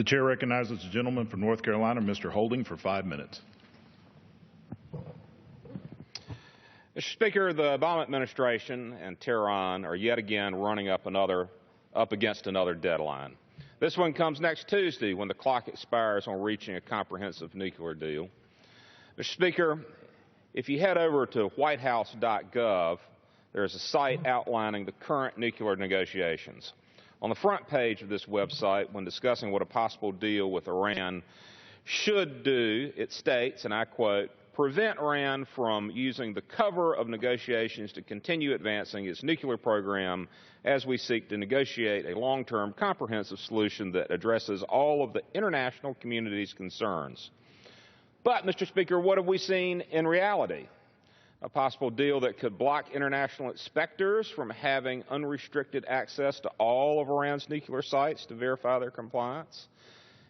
The chair recognizes the gentleman from North Carolina, Mr. Holding, for 5 minutes. Mr. Speaker, the Obama administration and Tehran are yet again running up against another deadline. This one comes next Tuesday when the clock expires on reaching a comprehensive nuclear deal. Mr. Speaker, if you head over to whitehouse.gov, there's a site outlining the current nuclear negotiations. On the front page of this website, when discussing what a possible deal with Iran should do, it states, and I quote, "Prevent Iran from using the cover of negotiations to continue advancing its nuclear program as we seek to negotiate a long-term comprehensive solution that addresses all of the international community's concerns." But, Mr. Speaker, what have we seen in reality? A possible deal that could block international inspectors from having unrestricted access to all of Iran's nuclear sites to verify their compliance.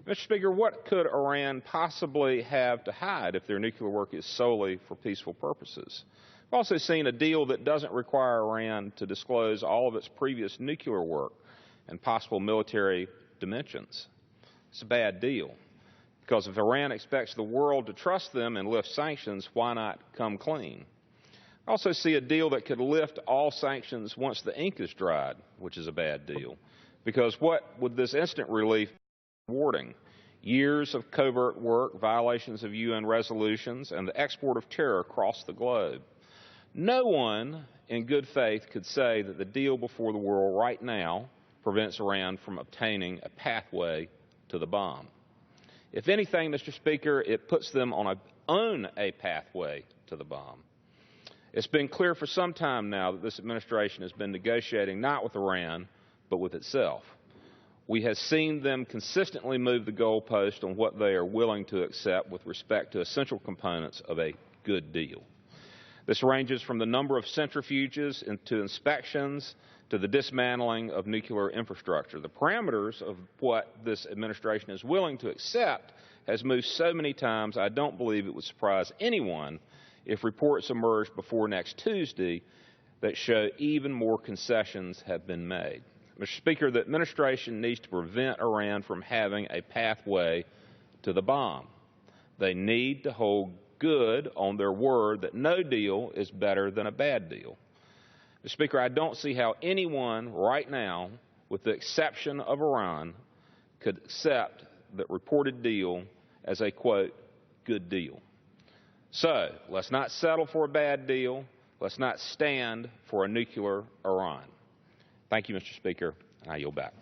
Mr. Speaker, what could Iran possibly have to hide if their nuclear work is solely for peaceful purposes? We've also seen a deal that doesn't require Iran to disclose all of its previous nuclear work and possible military dimensions. It's a bad deal, because if Iran expects the world to trust them and lift sanctions, why not come clean? I also see a deal that could lift all sanctions once the ink is dried, which is a bad deal, because what would this instant relief be rewarding? Years of covert work, violations of UN resolutions, and the export of terror across the globe. No one in good faith could say that the deal before the world right now prevents Iran from obtaining a pathway to the bomb. If anything, Mr. Speaker, it puts them on a pathway to the bomb. It's been clear for some time now that this administration has been negotiating not with Iran, but with itself. We have seen them consistently move the goalpost on what they are willing to accept with respect to essential components of a good deal. This ranges from the number of centrifuges to inspections to the dismantling of nuclear infrastructure. The parameters of what this administration is willing to accept has moved so many times I don't believe it would surprise anyone if reports emerge before next Tuesday that show even more concessions have been made. Mr. Speaker, the administration needs to prevent Iran from having a pathway to the bomb. They need to hold good on their word that no deal is better than a bad deal. Mr. Speaker, I don't see how anyone right now, with the exception of Iran, could accept the reported deal as a, quote, good deal. So, let's not settle for a bad deal. Let's not stand for a nuclear Iran. Thank you, Mr. Speaker. I yield back.